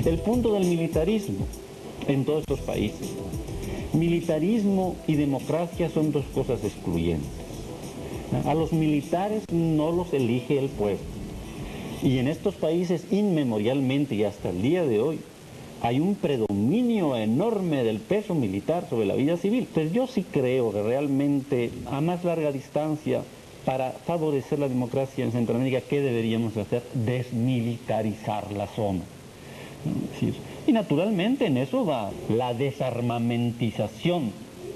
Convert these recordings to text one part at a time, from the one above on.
el punto del militarismo en todos estos países. Militarismo y democracia son dos cosas excluyentes. A los militares no los elige el pueblo. Y en estos países inmemorialmente y hasta el día de hoy hay un predominio enorme del peso militar sobre la vida civil. Entonces yo sí creo que realmente a más larga distancia, para favorecer la democracia en Centroamérica, ¿qué deberíamos hacer? Desmilitarizar la zona. Y naturalmente en eso va la desarmamentización,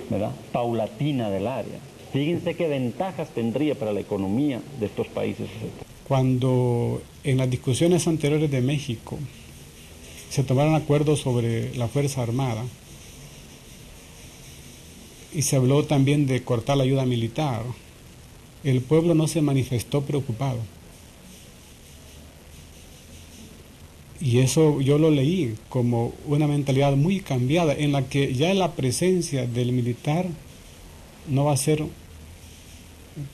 ¿verdad?, paulatina del área. Fíjense qué ventajas tendría para la economía de estos países. Cuando en las discusiones anteriores de México se tomaron acuerdos sobre la Fuerza Armada y se habló también de cortar la ayuda militar, el pueblo no se manifestó preocupado. Y eso yo lo leí como una mentalidad muy cambiada, en la que ya la presencia del militar no va a ser,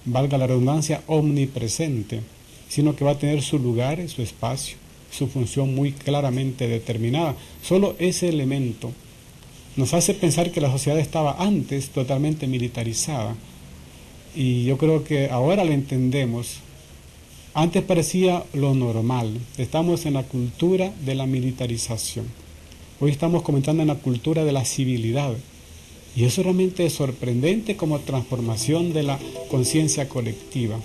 valga la redundancia, omnipresente, sino que va a tener su lugar, su espacio, su función muy claramente determinada. Solo ese elemento nos hace pensar que la sociedad estaba antes totalmente militarizada, y yo creo que ahora lo entendemos. Antes parecía lo normal. Estamos en la cultura de la militarización. Hoy estamos comentando en la cultura de la civilidad. Y eso realmente es sorprendente como transformación de la conciencia colectiva.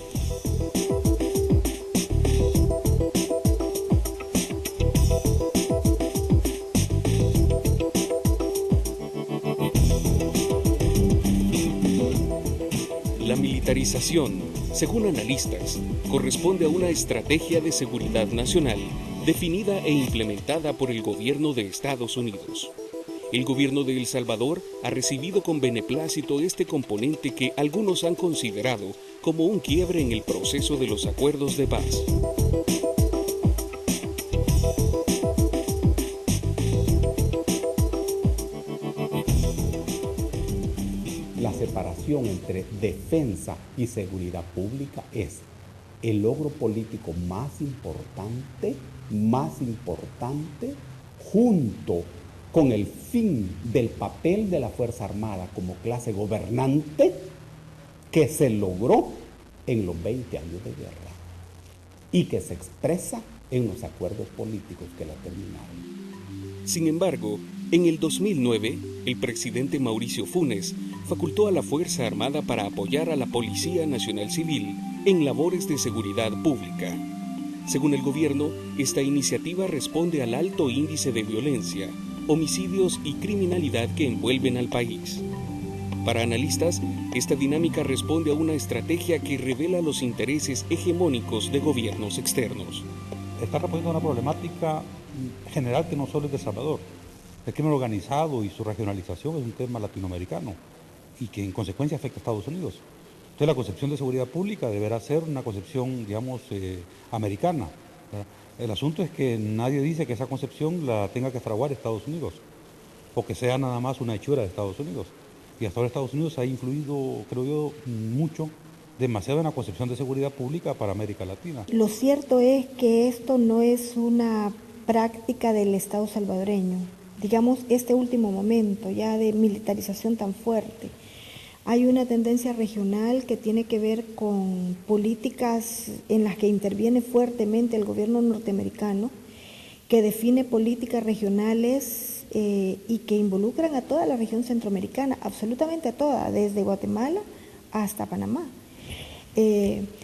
La militarización, según analistas, corresponde a una estrategia de seguridad nacional definida e implementada por el gobierno de Estados Unidos. El gobierno de El Salvador ha recibido con beneplácito este componente que algunos han considerado como un quiebre en el proceso de los acuerdos de paz. La separación entre defensa y seguridad pública es el logro político más importante, junto con el fin del papel de la Fuerza Armada como clase gobernante, que se logró en los 20 años de guerra y que se expresa en los acuerdos políticos que la terminaron. Sin embargo, en el 2009, el presidente Mauricio Funes facultó a la Fuerza Armada para apoyar a la Policía Nacional Civil en labores de seguridad pública. Según el gobierno, esta iniciativa responde al alto índice de violencia, homicidios y criminalidad que envuelven al país. Para analistas, esta dinámica responde a una estrategia que revela los intereses hegemónicos de gobiernos externos. Está respondiendo a una problemática general que no solo es de El Salvador. El crimen organizado y su regionalización es un tema latinoamericano y que en consecuencia afecta a Estados Unidos. Entonces la concepción de seguridad pública deberá ser una concepción, digamos, americana, ¿verdad? El asunto es que nadie dice que esa concepción la tenga que fraguar Estados Unidos o que sea nada más una hechura de Estados Unidos. Y hasta ahora Estados Unidos ha influido, creo yo, mucho, demasiado en la concepción de seguridad pública para América Latina. Lo cierto es que esto no es una práctica del Estado salvadoreño. Digamos, este último momento ya de militarización tan fuerte. Hay una tendencia regional que tiene que ver con políticas en las que interviene fuertemente el gobierno norteamericano, que define políticas regionales y que involucran a toda la región centroamericana, absolutamente a toda, desde Guatemala hasta Panamá,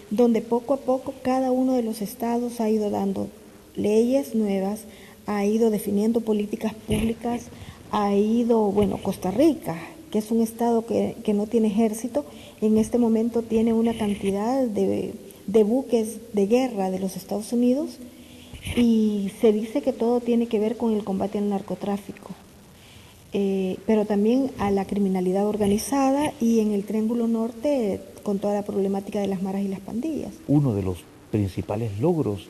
donde poco a poco cada uno de los estados ha ido dando leyes nuevas, ha ido definiendo políticas públicas, ha ido, bueno, Costa Rica, que es un estado que no tiene ejército, en este momento tiene una cantidad de buques de guerra de los Estados Unidos y se dice que todo tiene que ver con el combate al narcotráfico, pero también a la criminalidad organizada y en el Triángulo Norte con toda la problemática de las maras y las pandillas. Uno de los principales logros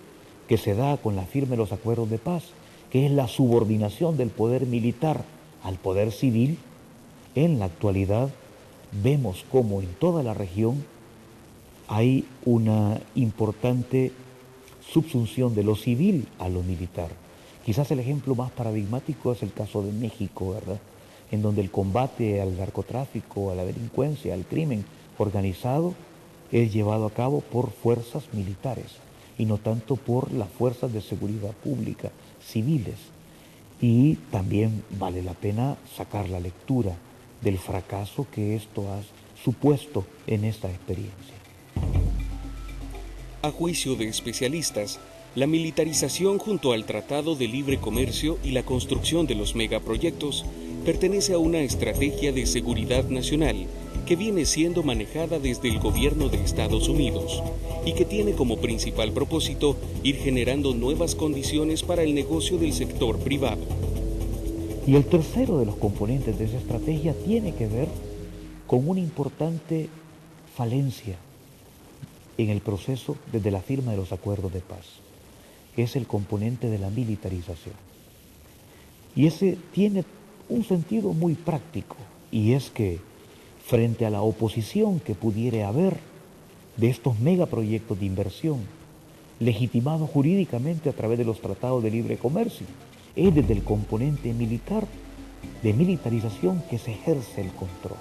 que se da con la firma de los acuerdos de paz, que es la subordinación del poder militar al poder civil. En la actualidad vemos cómo en toda la región hay una importante subsunción de lo civil a lo militar. Quizás el ejemplo más paradigmático es el caso de México, ¿verdad? En donde el combate al narcotráfico, a la delincuencia, al crimen organizado es llevado a cabo por fuerzas militares y no tanto por las fuerzas de seguridad pública, civiles. Y también vale la pena sacar la lectura del fracaso que esto ha supuesto en esta experiencia. A juicio de especialistas, la militarización junto al Tratado de Libre Comercio y la construcción de los megaproyectos pertenece a una estrategia de seguridad nacional que viene siendo manejada desde el gobierno de Estados Unidos y que tiene como principal propósito ir generando nuevas condiciones para el negocio del sector privado. Y el tercero de los componentes de esa estrategia tiene que ver con una importante falencia en el proceso desde la firma de los acuerdos de paz. Es el componente de la militarización. Y ese tiene un sentido muy práctico, y es que frente a la oposición que pudiera haber de estos megaproyectos de inversión, legitimados jurídicamente a través de los tratados de libre comercio, es desde el componente militar, de militarización, que se ejerce el control.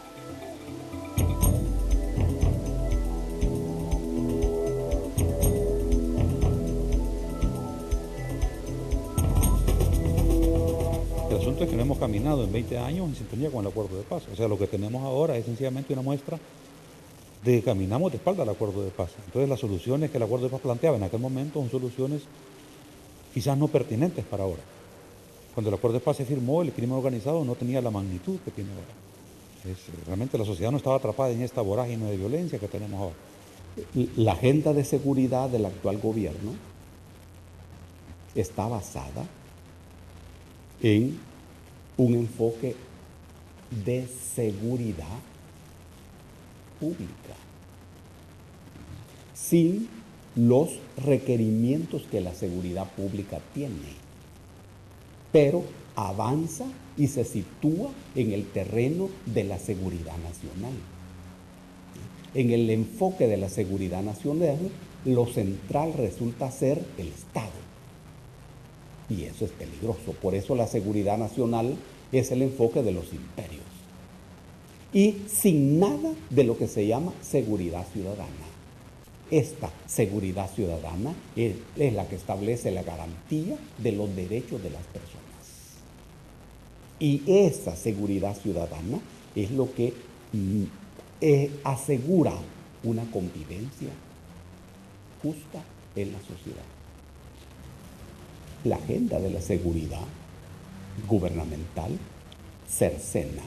El asunto es que no hemos caminado en 20 años en sintonía con el acuerdo de paz. O sea, lo que tenemos ahora es sencillamente una muestra de que caminamos de espalda al acuerdo de paz. Entonces, las soluciones que el acuerdo de paz planteaba en aquel momento son soluciones quizás no pertinentes para ahora. Cuando el acuerdo de paz se firmó, el crimen organizado no tenía la magnitud que tiene ahora. Realmente la sociedad no estaba atrapada en esta vorágine de violencia que tenemos ahora. La agenda de seguridad del actual gobierno está basada en un enfoque de seguridad pública, sin los requerimientos que la seguridad pública tiene, pero avanza y se sitúa en el terreno de la seguridad nacional. En el enfoque de la seguridad nacional, lo central resulta ser el Estado. Y eso es peligroso. Por eso la seguridad nacional es el enfoque de los imperios. Y sin nada de lo que se llama seguridad ciudadana. Esta seguridad ciudadana es la que establece la garantía de los derechos de las personas. Y esa seguridad ciudadana es lo que asegura una convivencia justa en la sociedad. La agenda de la seguridad gubernamental cercena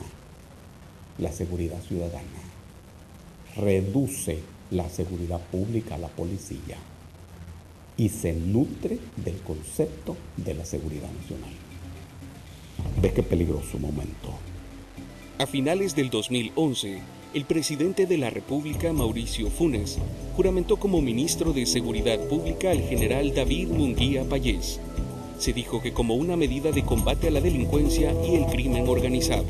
la seguridad ciudadana, reduce la seguridad pública a la policía y se nutre del concepto de la seguridad nacional. ¿Ves qué peligroso momento? A finales del 2011, el presidente de la República, Mauricio Funes, juramentó como ministro de Seguridad Pública al general David Munguía Payés. Se dijo que como una medida de combate a la delincuencia y el crimen organizado.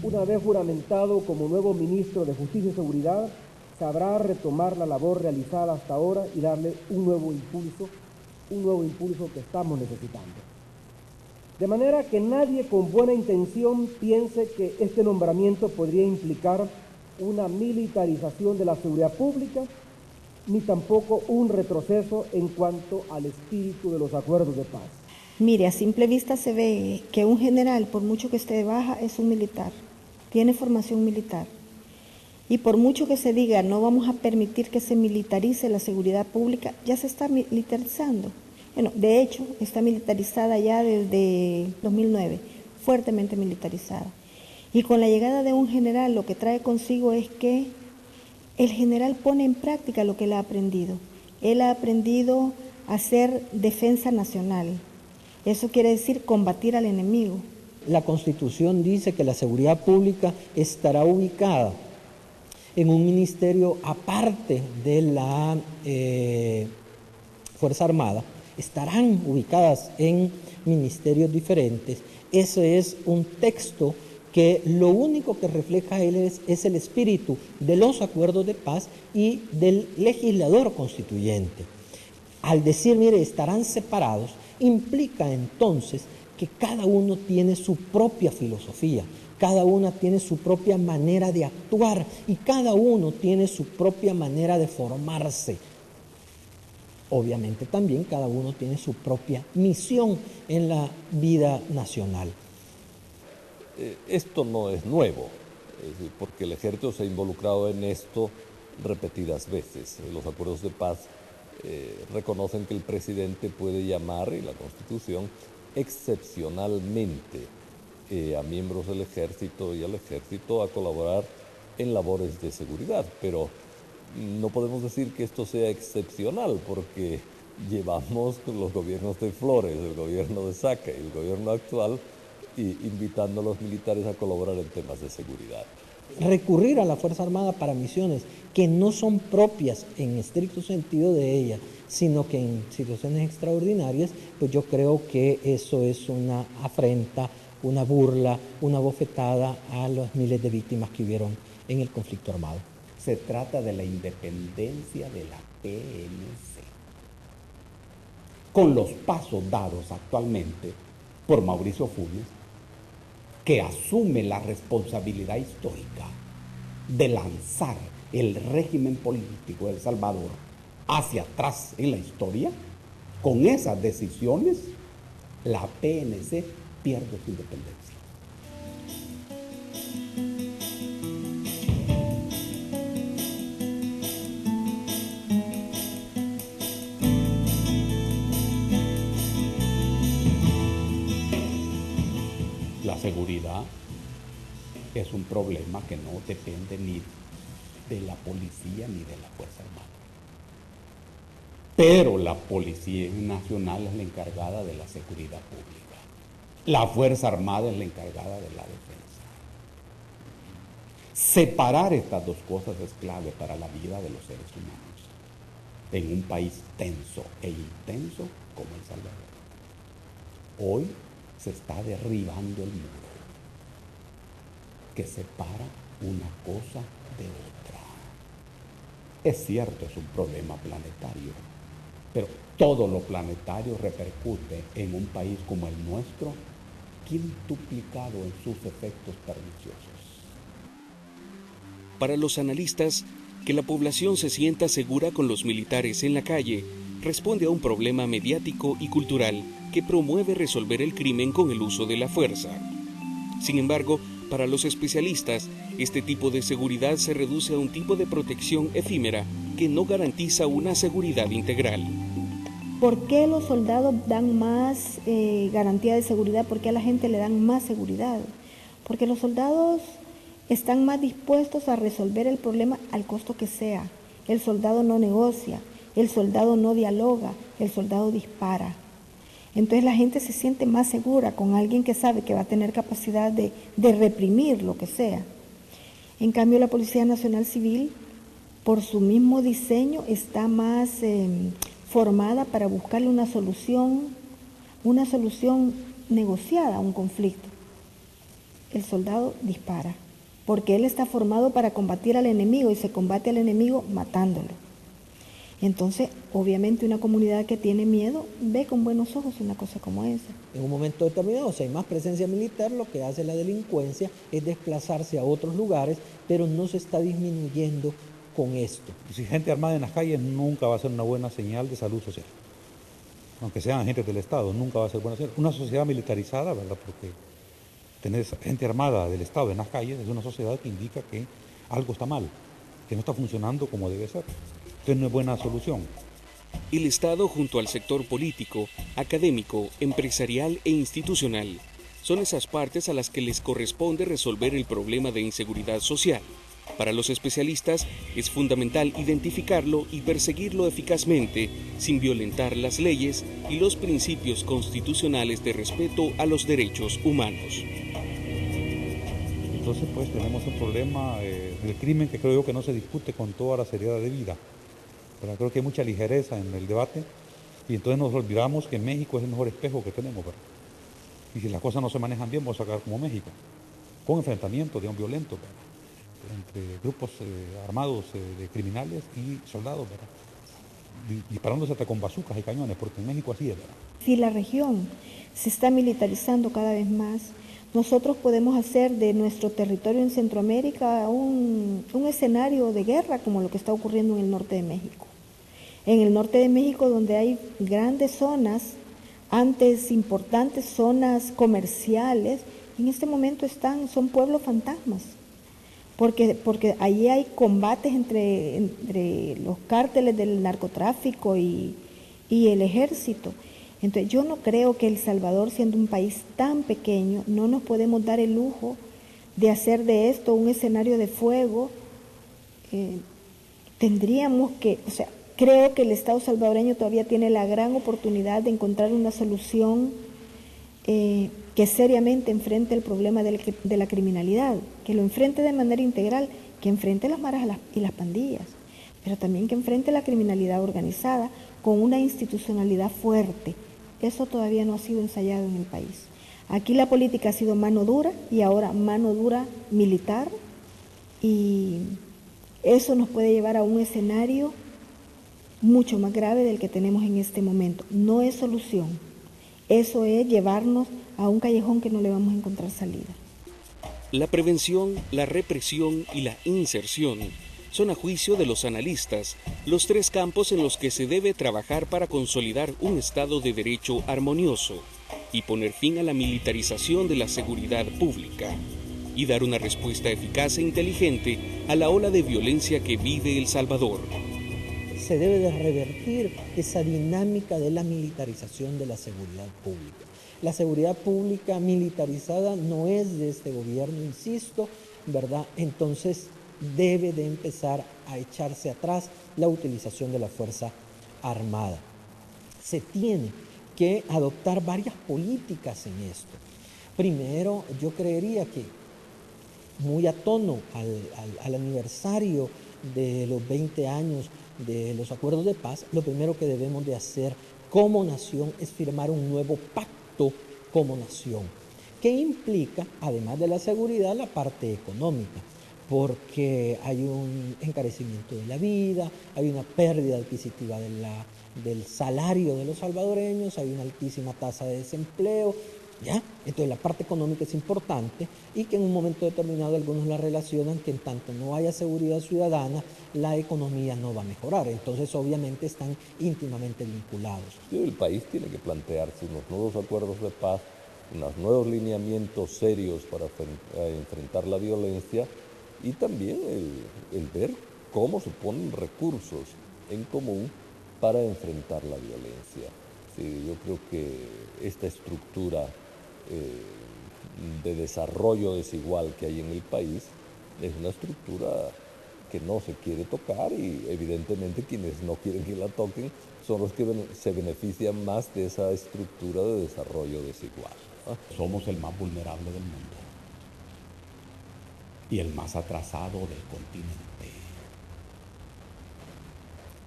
Una vez juramentado como nuevo ministro de Justicia y Seguridad, sabrá retomar la labor realizada hasta ahora y darle un nuevo impulso que estamos necesitando. De manera que nadie con buena intención piense que este nombramiento podría implicar una militarización de la seguridad pública, ni tampoco un retroceso en cuanto al espíritu de los acuerdos de paz. Mire, a simple vista se ve que un general, por mucho que esté de baja, es un militar, tiene formación militar. Y por mucho que se diga, no vamos a permitir que se militarice la seguridad pública, ya se está militarizando. Bueno, de hecho, está militarizada ya desde 2009, fuertemente militarizada. Y con la llegada de un general, lo que trae consigo es que el general pone en práctica lo que él ha aprendido. Él ha aprendido a hacer defensa nacional. Eso quiere decir combatir al enemigo. La Constitución dice que la seguridad pública estará ubicada en un ministerio aparte de la Fuerza Armada, estarán ubicadas en ministerios diferentes. Ese es un texto que lo único que refleja él es el espíritu de los acuerdos de paz y del legislador constituyente. Al decir, mire, estarán separados, implica entonces que cada uno tiene su propia filosofía, cada una tiene su propia manera de actuar y cada uno tiene su propia manera de formarse. Obviamente también cada uno tiene su propia misión en la vida nacional. Esto no es nuevo, porque el ejército se ha involucrado en esto repetidas veces. Los acuerdos de paz reconocen que el presidente puede llamar, y la Constitución, excepcionalmente a miembros del ejército y al ejército a colaborar en labores de seguridad, pero no podemos decir que esto sea excepcional, porque llevamos los gobiernos de Flores, el gobierno de Saca y el gobierno actual invitando a los militares a colaborar en temas de seguridad. Recurrir a la Fuerza Armada para misiones que no son propias en estricto sentido de ella, sino que en situaciones extraordinarias, pues yo creo que eso es una afrenta, una burla, una bofetada a las miles de víctimas que hubieron en el conflicto armado. Se trata de la independencia de la PNC. Con los pasos dados actualmente por Mauricio Funes, que asume la responsabilidad histórica de lanzar el régimen político de El Salvador hacia atrás en la historia, con esas decisiones, la PNC pierde su independencia. La seguridad es un problema que no depende ni de la policía ni de la Fuerza Armada. Pero la Policía Nacional es la encargada de la seguridad pública. La Fuerza Armada es la encargada de la defensa. Separar estas dos cosas es clave para la vida de los seres humanos en un país tenso e intenso como El Salvador. Hoy se está derribando el muro que separa una cosa de otra. Es cierto, es un problema planetario, pero todo lo planetario repercute en un país como el nuestro, quintuplicado en sus efectos perniciosos. Para los analistas, que la población se sienta segura con los militares en la calle responde a un problema mediático y cultural que promueve resolver el crimen con el uso de la fuerza. Sin embargo, para los especialistas, este tipo de seguridad se reduce a un tipo de protección efímera que no garantiza una seguridad integral. ¿Por qué los soldados dan más garantía de seguridad? ¿Por qué a la gente le dan más seguridad? Porque los soldados están más dispuestos a resolver el problema al costo que sea. El soldado no negocia, el soldado no dialoga, el soldado dispara. Entonces la gente se siente más segura con alguien que sabe que va a tener capacidad de reprimir lo que sea. En cambio, la Policía Nacional Civil, por su mismo diseño, está más formada para buscarle una solución negociada a un conflicto. El soldado dispara, porque él está formado para combatir al enemigo y se combate al enemigo matándolo. Entonces, obviamente una comunidad que tiene miedo ve con buenos ojos una cosa como esa. En un momento determinado, si hay más presencia militar, lo que hace la delincuencia es desplazarse a otros lugares, pero no se está disminuyendo con esto. Si gente armada en las calles nunca va a ser una buena señal de salud social. Aunque sean agentes del Estado, nunca va a ser buena señal. Una sociedad militarizada, ¿verdad? Porque tener gente armada del Estado en las calles es una sociedad que indica que algo está mal, que no está funcionando como debe ser. Entonces no es buena solución. El Estado, junto al sector político, académico, empresarial e institucional, son esas partes a las que les corresponde resolver el problema de inseguridad social. Para los especialistas, es fundamental identificarlo y perseguirlo eficazmente, sin violentar las leyes y los principios constitucionales de respeto a los derechos humanos. Entonces, pues, tenemos un problema del crimen que creo yo que no se discute con toda la seriedad debida. Pero creo que hay mucha ligereza en el debate Y entonces nos olvidamos que México es el mejor espejo que tenemos, ¿verdad? Y si las cosas no se manejan bien, vamos a sacar como México, con enfrentamientos, digamos, violentos, ¿verdad? Entre grupos armados de criminales y soldados, ¿verdad? Disparándose hasta con bazucas y cañones, porque en México así es, ¿verdad? Si la región se está militarizando cada vez más, nosotros podemos hacer de nuestro territorio en Centroamérica un escenario de guerra como lo que está ocurriendo en el norte de México. En el norte de México, donde hay grandes zonas, antes importantes zonas comerciales, en este momento son pueblos fantasmas, porque ahí hay combates entre los cárteles del narcotráfico y el ejército. Entonces yo no creo que El Salvador, siendo un país tan pequeño, no nos podemos dar el lujo de hacer de esto un escenario de fuego. Tendríamos que, creo que el Estado salvadoreño todavía tiene la gran oportunidad de encontrar una solución que seriamente enfrente el problema de la criminalidad, que lo enfrente de manera integral, que enfrente las maras y las pandillas, pero también que enfrente la criminalidad organizada con una institucionalidad fuerte. Eso todavía no ha sido ensayado en el país. Aquí la política ha sido mano dura y ahora mano dura militar, y eso nos puede llevar a un escenario mucho más grave del que tenemos en este momento. No es solución, eso es llevarnos a un callejón que no le vamos a encontrar salida. La prevención, la represión y la inserción son, a juicio de los analistas, los tres campos en los que se debe trabajar para consolidar un Estado de Derecho armonioso y poner fin a la militarización de la seguridad pública y dar una respuesta eficaz e inteligente a la ola de violencia que vive El Salvador. Se debe de revertir esa dinámica de la militarización de la seguridad pública. La seguridad pública militarizada no es de este gobierno, insisto, ¿verdad? Entonces debe de empezar a echarse atrás la utilización de la Fuerza Armada. Se tiene que adoptar varias políticas en esto. Primero, yo creería que muy a tono al aniversario de los 20 años de los acuerdos de paz, lo primero que debemos de hacer como nación es firmar un nuevo pacto como nación, que implica, además de la seguridad, la parte económica, porque hay un encarecimiento de la vida, hay una pérdida adquisitiva del salario de los salvadoreños, hay una altísima tasa de desempleo, ¿ya? Entonces la parte económica es importante, y que en un momento determinado algunos la relacionan que en tanto no haya seguridad ciudadana, la economía no va a mejorar. Entonces obviamente están íntimamente vinculados. El país tiene que plantearse unos nuevos acuerdos de paz, unos nuevos lineamientos serios para enfrentar la violencia, y también el ver cómo se ponen recursos en común para enfrentar la violencia. Sí, yo creo que esta estructura de desarrollo desigual que hay en el país es una estructura que no se quiere tocar, y evidentemente quienes no quieren que la toquen son los que se benefician más de esa estructura de desarrollo desigual. Somos el más vulnerable del mundo y el más atrasado del continente,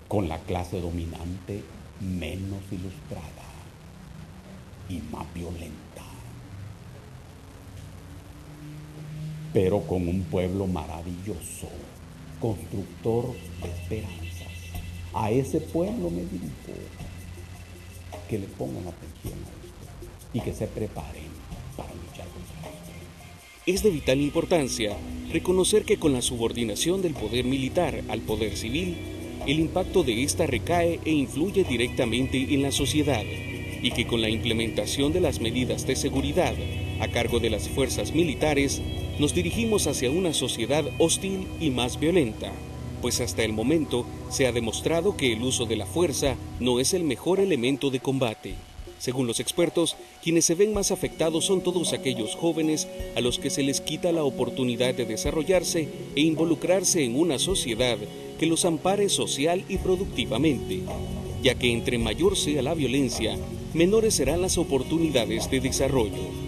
con la clase dominante menos ilustrada y más violenta, pero con un pueblo maravilloso, constructor de esperanzas. A ese pueblo me dirijo, que le pongan atención a esto y que se preparen para luchar contra esto. Es de vital importancia reconocer que con la subordinación del poder militar al poder civil, el impacto de esta recae e influye directamente en la sociedad, y que con la implementación de las medidas de seguridad a cargo de las fuerzas militares, nos dirigimos hacia una sociedad hostil y más violenta, pues hasta el momento se ha demostrado que el uso de la fuerza no es el mejor elemento de combate. Según los expertos, quienes se ven más afectados son todos aquellos jóvenes a los que se les quita la oportunidad de desarrollarse e involucrarse en una sociedad que los ampare social y productivamente, ya que entre mayor sea la violencia, menores serán las oportunidades de desarrollo.